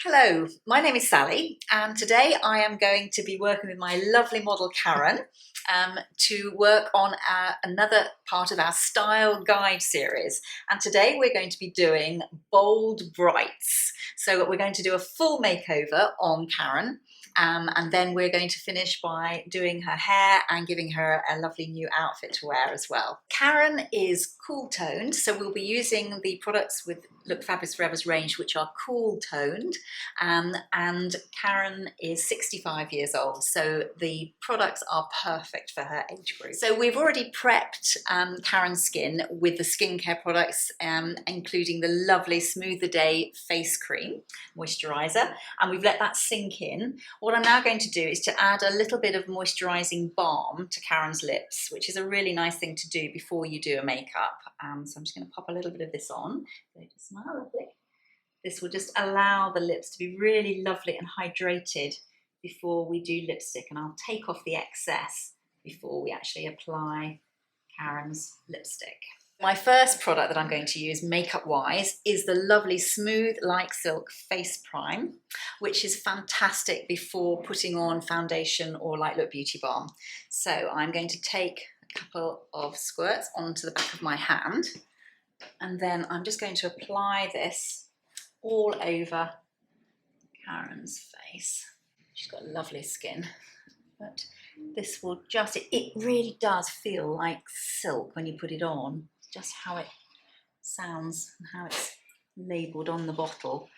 Hello, my name is Sally and today I am going to be working with my lovely model Karen to work on another part of our style guide series, and today we're going to be doing bold brights. So we're going to do a full makeover on Karen and then we're going to finish by doing her hair and giving her a lovely new outfit to wear as well. Karen is cool toned, so we'll be using the products with Look Fabulous Forever's range which are cool toned. And Karen is 65 years old, so the products are perfect for her age group. So we've already prepped Karen's skin with the skincare products, including the lovely Smooth the Day face cream moisturiser, and we've let that sink in. What I'm now going to do is to add a little bit of moisturising balm to Karen's lips, which is a really nice thing to do before you do a makeup. So I'm just going to pop a little bit of this on. So just smile lovely. This will just allow the lips to be really lovely and hydrated before we do lipstick, and I'll take off the excess before we actually apply Karen's lipstick. My first product that I'm going to use makeup wise is the lovely Smooth Like Silk Face Prime, which is fantastic before putting on foundation or Light Look Beauty Balm. So I'm going to take a couple of squirts onto the back of my hand, and then I'm just going to apply this all over Karen's face. She's got lovely skin, but this will just, it really does feel like silk when you put it on. It's just how it sounds and how it's labelled on the bottle,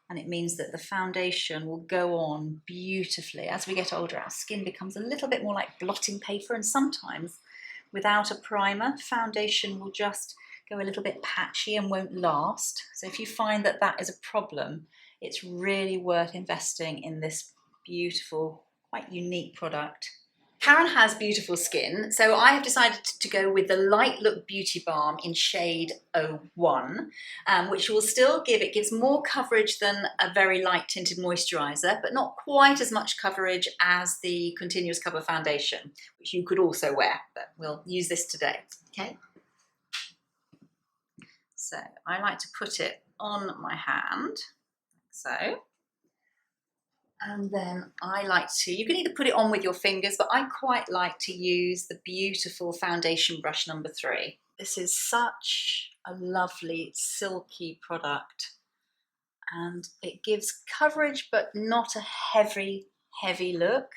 and it means that the foundation will go on beautifully. As we get older, our skin becomes a little bit more like blotting paper, and sometimes without a primer, foundation will just go a little bit patchy and won't last. So if you find that that is a problem, it's really worth investing in this beautiful, quite unique product. Karen has beautiful skin, so I have decided to go with the Light Look Beauty Balm in shade 01, which will still gives more coverage than a very light tinted moisturiser, but not quite as much coverage as the Continuous Cover Foundation, which you could also wear, but we'll use this today, okay? So I like to put it on my hand, like so, and then I like to, you can either put it on with your fingers, but I quite like to use the beautiful foundation brush number 3. This is such a lovely silky product, and it gives coverage but not a heavy look.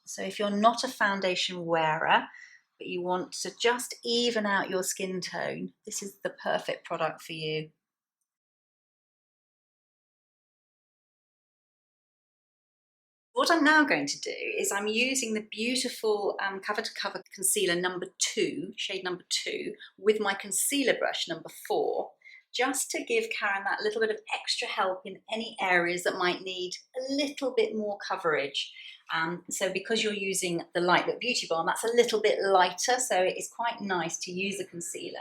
So if you're not a foundation wearer, but you want to just even out your skin tone, this is the perfect product for you. What I'm now going to do is I'm using the beautiful Cover to Cover concealer number 2, shade number 2, with my concealer brush number 4, just to give Karen that little bit of extra help in any areas that might need a little bit more coverage. So because you're using the Light Look Beauty Balm, that's a little bit lighter, so it is quite nice to use a concealer.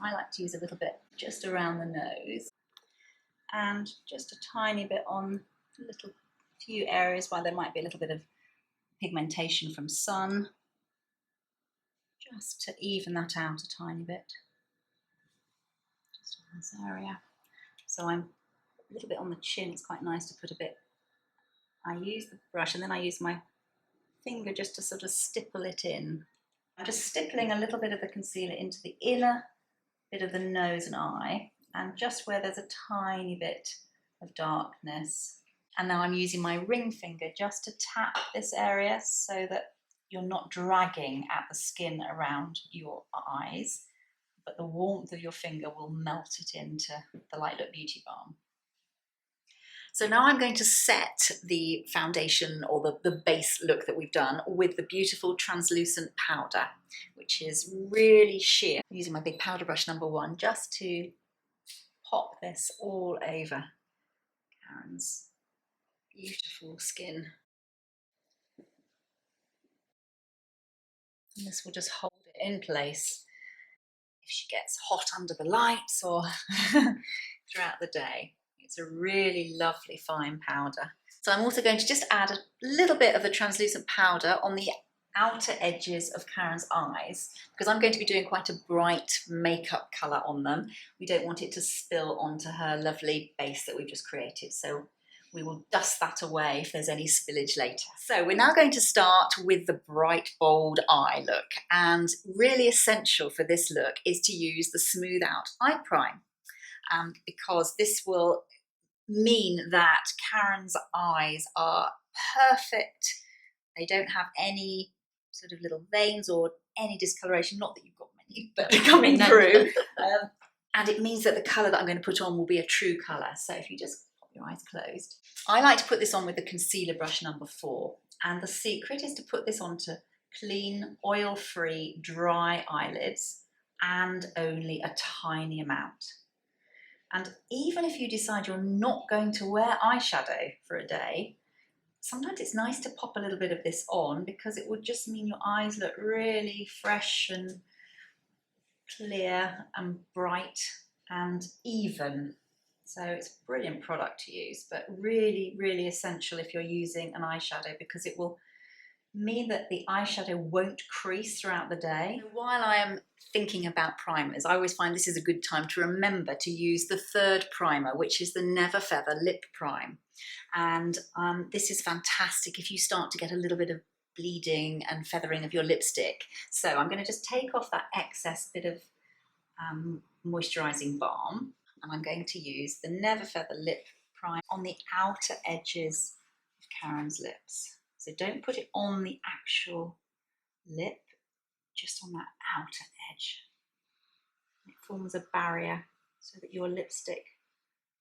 I like to use a little bit just around the nose, and just a tiny bit on a little few areas where there might be a little bit of pigmentation from sun, just to even that out a tiny bit, just in this area. So I'm a little bit on the chin, it's quite nice to put a bit. I use the brush and then I use my finger just to sort of stipple it in. I'm just stippling a little bit of the concealer into the inner bit of the nose and eye, and just where there's a tiny bit of darkness. And now I'm using my ring finger just to tap this area so that you're not dragging at the skin around your eyes, but the warmth of your finger will melt it into the Light Look Beauty Balm. So now I'm going to set the foundation, or the base look that we've done, with the beautiful translucent powder, which is really sheer. I'm using my big powder brush number 1 just to pop this all over Karen's beautiful skin. And this will just hold it in place if she gets hot under the lights or throughout the day. It's a really lovely fine powder. So I'm also going to just add a little bit of the translucent powder on the outer edges of Karen's eyes, because I'm going to be doing quite a bright makeup colour on them. We don't want it to spill onto her lovely base that we've just created, so we will dust that away if there's any spillage later. So we're now going to start with the bright, bold eye look, and really essential for this look is to use the Smooth Out Eye Prime, because this will mean that Karen's eyes are perfect. They don't have any sort of little veins or any discoloration, not that you've got many, but coming through. And it means that the colour that I'm going to put on will be a true colour. So if you just pop your eyes closed. I like to put this on with the concealer brush number 4. And the secret is to put this onto clean, oil-free, dry eyelids and only a tiny amount. And even if you decide you're not going to wear eyeshadow for a day, sometimes it's nice to pop a little bit of this on, because it would just mean your eyes look really fresh and clear and bright and even. So it's a brilliant product to use, but really, really essential if you're using an eyeshadow, because it will mean that the eyeshadow won't crease throughout the day. So while I am thinking about primers, I always find this is a good time to remember to use the third primer, which is the Never Feather Lip Prime. And this is fantastic if you start to get a little bit of bleeding and feathering of your lipstick. So I'm going to just take off that excess bit of moisturising balm, and I'm going to use the Never Feather Lip Prime on the outer edges of Karen's lips. So don't put it on the actual lip, just on that outer edge. It forms a barrier so that your lipstick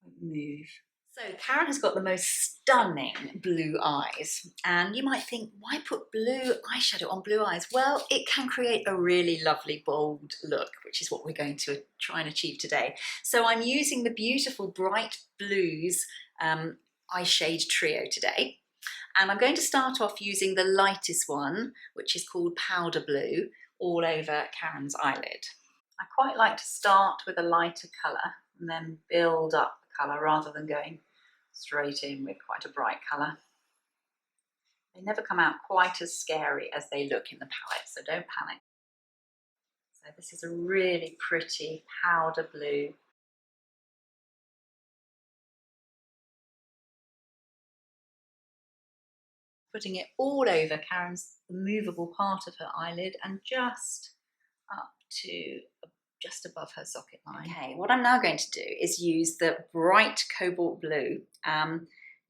won't move. So Karen has got the most stunning blue eyes, and you might think, why put blue eyeshadow on blue eyes? Well, it can create a really lovely bold look, which is what we're going to try and achieve today. So I'm using the beautiful Bright Blues eyeshade trio today. And I'm going to start off using the lightest one, which is called Powder Blue, all over Karen's eyelid. I quite like to start with a lighter colour and then build up the colour rather than going straight in with quite a bright colour. They never come out quite as scary as they look in the palette, so don't panic. So this is a really pretty powder blue. Putting it all over Karen's movable part of her eyelid and just up to just above her socket line. Okay, what I'm now going to do is use the bright cobalt blue,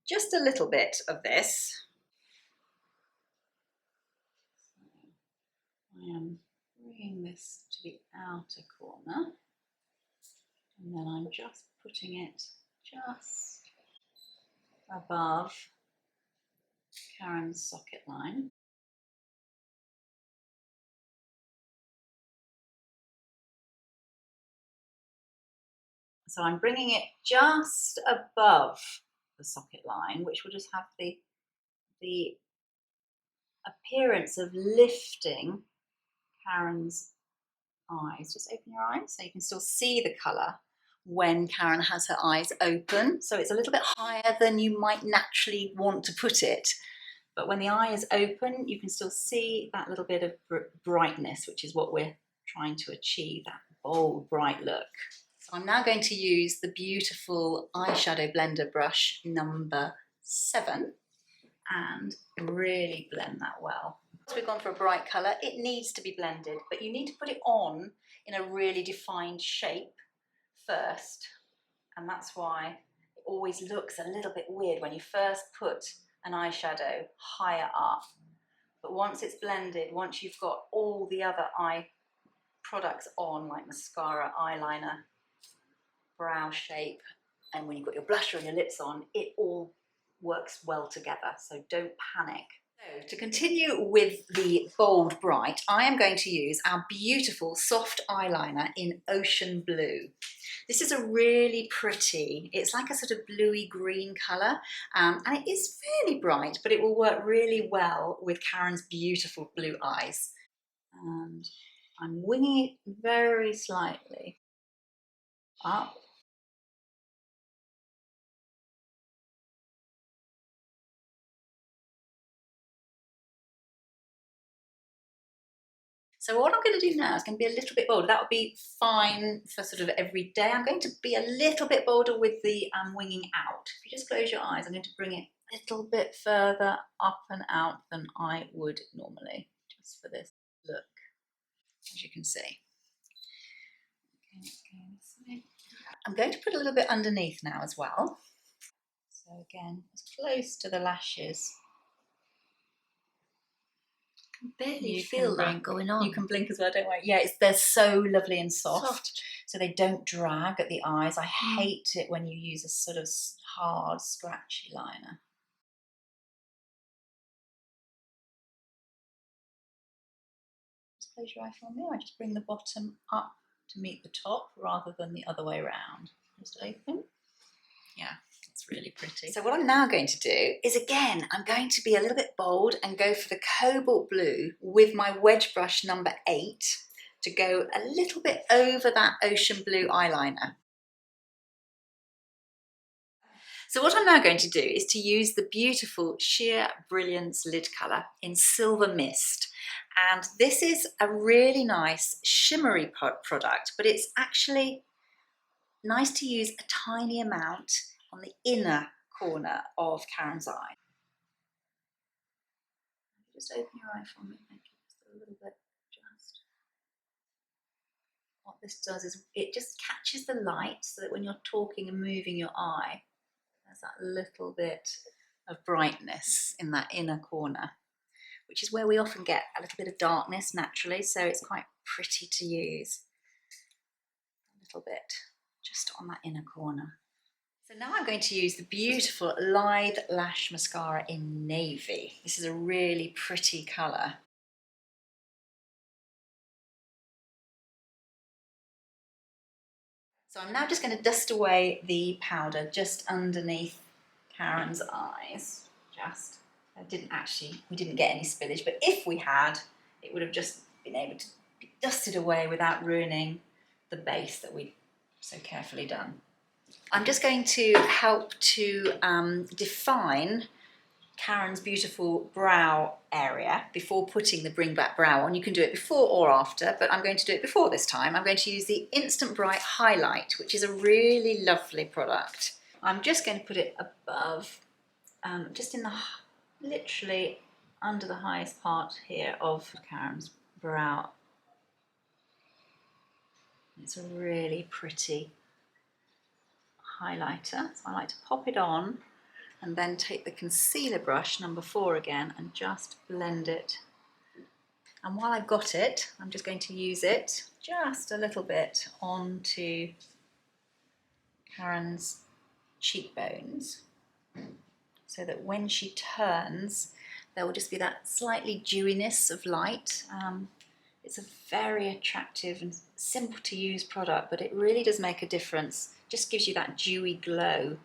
just a little bit of this. I am bringing this to the outer corner, and then I'm just putting it just above Karen's socket line. So I'm bringing it just above the socket line, which will just have the appearance of lifting Karen's eyes. Just open your eyes so you can still see the colour when Karen has her eyes open. So it's a little bit higher than you might naturally want to put it. But when the eye is open, you can still see that little bit of brightness, which is what we're trying to achieve, that bold, bright look. So I'm now going to use the beautiful eyeshadow blender brush number 7 and really blend that well. Once we've gone for a bright colour, it needs to be blended, but you need to put it on in a really defined shape first. And that's why it always looks a little bit weird when you first put an eyeshadow higher up. But once it's blended, once you've got all the other eye products on, like mascara, eyeliner, brow shape, and when you've got your blusher and your lips on, it all works well together, so don't panic. So to continue with the bold bright, I am going to use our beautiful soft eyeliner in Ocean Blue. This is a really pretty, it's like a sort of bluey green colour, and it is fairly bright, but it will work really well with Karen's beautiful blue eyes. And I'm winging it very slightly up. So what I'm going to do now is going to be a little bit bolder. That would be fine for sort of every day. I'm going to be a little bit bolder with the winging out. If you just close your eyes, I'm going to bring it a little bit further up and out than I would normally, just for this look, as you can see. Okay, I'm going to put a little bit underneath now as well. So again, as close to the lashes. Barely feel that going on. You can blink as well, don't worry. Yeah, they're so lovely and soft, so they don't drag at the eyes. I hate it when you use a sort of hard, scratchy liner. Just close your eye for me. I just bring the bottom up to meet the top rather than the other way around. Just open. Yeah. It's really pretty. So what I'm now going to do is, again, I'm going to be a little bit bold and go for the cobalt blue with my wedge brush number 8 to go a little bit over that ocean blue eyeliner. So what I'm now going to do is to use the beautiful Sheer Brilliance Lid Colour in Silver Mist. And this is a really nice shimmery product, but it's actually nice to use a tiny amount on the inner corner of Karen's eye. Just open your eye for me, thank you, just a little bit, just. What this does is it just catches the light so that when you're talking and moving your eye, there's that little bit of brightness in that inner corner, which is where we often get a little bit of darkness naturally, so it's quite pretty to use. A little bit, just on that inner corner. So now I'm going to use the beautiful Lithe Lash Mascara in Navy. This is a really pretty colour. So I'm now just going to dust away the powder just underneath Karen's eyes. We didn't get any spillage, but if we had, it would have just been able to be dusted away without ruining the base that we've so carefully done. I'm just going to help to define Karen's beautiful brow area before putting the Bring Back Brow on. You can do it before or after, but I'm going to do it before this time. I'm going to use the Instant Bright Highlight, which is a really lovely product. I'm just going to put it above, just in the, literally under the highest part here of Karen's brow. It's a really pretty highlighter, so I like to pop it on and then take the concealer brush number 4 again and just blend it. And while I've got it, I'm just going to use it just a little bit onto Karen's cheekbones, so that when she turns there will just be that slightly dewiness of light. It's a very attractive and simple to use product, but it really does make a difference. Just gives you that dewy glow.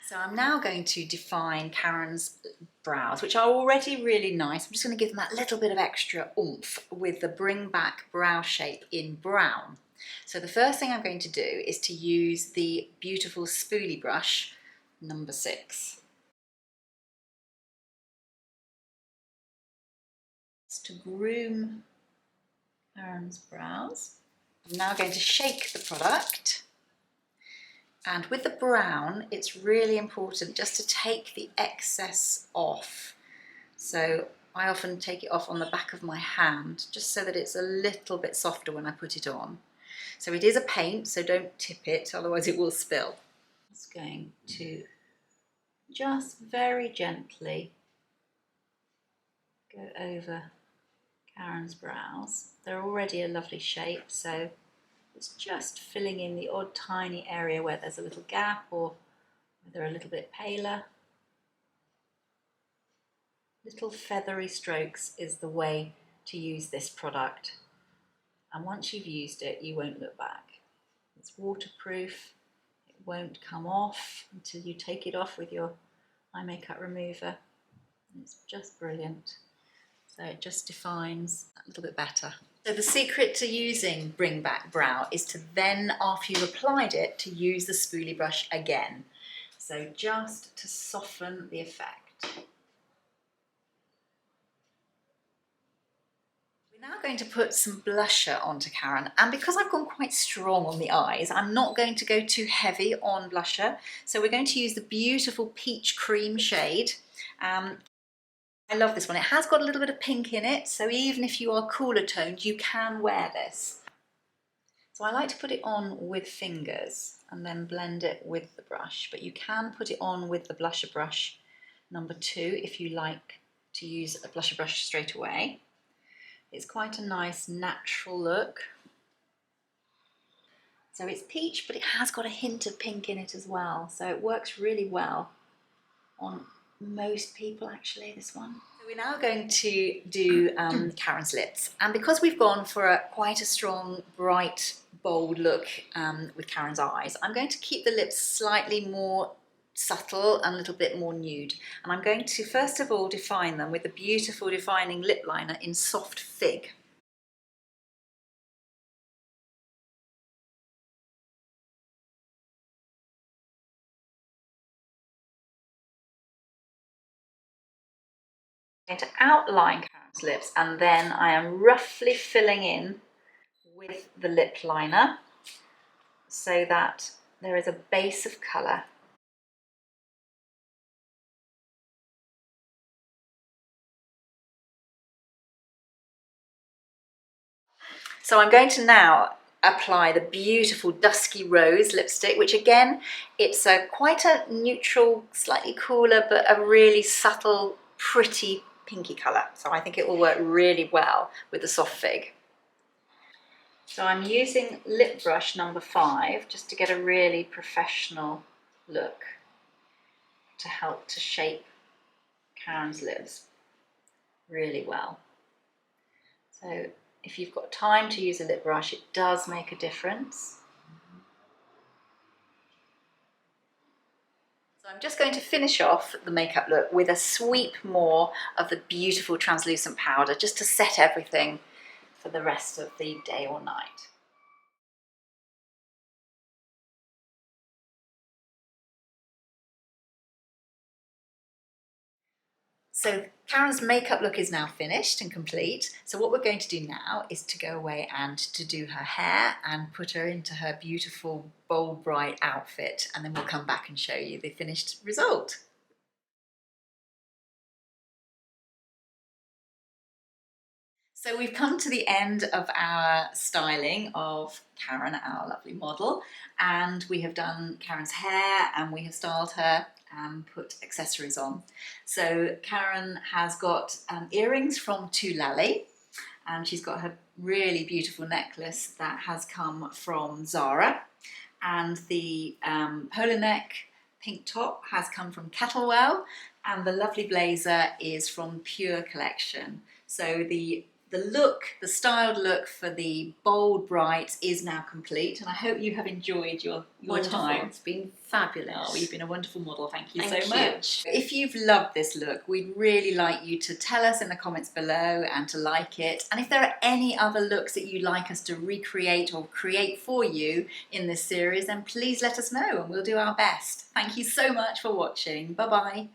So I'm now going to define Karen's brows, which are already really nice. I'm just going to give them that little bit of extra oomph with the Bring Back Brow Shape in brown. So the first thing I'm going to do is to use the beautiful spoolie brush number 6. It's to groom Karen's brows. I'm now going to shake the product, and with the brown it's really important just to take the excess off. So I often take it off on the back of my hand just so that it's a little bit softer when I put it on. So it is a paint, so don't tip it, otherwise it will spill. I'm just going to just very gently go over Karen's brows. They're already a lovely shape, so it's just filling in the odd tiny area where there's a little gap or where they're a little bit paler. Little feathery strokes is the way to use this product, and once you've used it you won't look back. It's waterproof, it won't come off until you take it off with your eye makeup remover. It's just brilliant. So it just defines a little bit better. So the secret to using Bring Back Brow is to then, after you've applied it, to use the spoolie brush again. So just to soften the effect. Now going to put some blusher onto Karen, and because I've gone quite strong on the eyes, I'm not going to go too heavy on blusher. So we're going to use the beautiful peach cream shade. I love this one. It has got a little bit of pink in it, so even if you are cooler toned, you can wear this. So I like to put it on with fingers and then blend it with the brush, but you can put it on with the blusher brush number 2 if you like to use a blusher brush straight away. It's quite a nice natural look. So it's peach, but it has got a hint of pink in it as well. So it works really well on most people actually, this one. So we're now going to do Karen's lips. And because we've gone for quite a strong, bright, bold look with Karen's eyes, I'm going to keep the lips slightly more subtle and a little bit more nude. And I'm going to first of all define them with a beautiful defining lip liner in Soft Fig. I'm going to outline Karen's lips, and then I am roughly filling in with the lip liner so that there is a base of colour. So I'm going to now apply the beautiful Dusky Rose lipstick, which again, it's quite a neutral, slightly cooler, but a really subtle, pretty pinky colour. So I think it will work really well with the Soft Fig. So I'm using lip brush number 5 just to get a really professional look to help to shape Karen's lips really well. So if you've got time to use a lip brush, it does make a difference. So I'm just going to finish off the makeup look with a sweep more of the beautiful translucent powder just to set everything for the rest of the day or night. So Karen's makeup look is now finished and complete. So what we're going to do now is to go away and to do her hair and put her into her beautiful, bold, bright outfit. And then we'll come back and show you the finished result. So we've come to the end of our styling of Karen, our lovely model, and we have done Karen's hair and we have styled her and put accessories on. So Karen has got earrings from Tulali, and she's got her really beautiful necklace that has come from Zara, and the polo neck pink top has come from Kettlewell, and the lovely blazer is from Pure Collection. So the look, the styled look for the bold bright is now complete, and I hope you have enjoyed your time. It's been fabulous. Oh, you've been a wonderful model. Thank you Thank so you. much. If you've loved this look, we'd really like you to tell us in the comments below and to like it. And if there are any other looks that you'd like us to recreate or create for you in this series, then please let us know and we'll do our best. Thank you so much for watching. Bye-bye.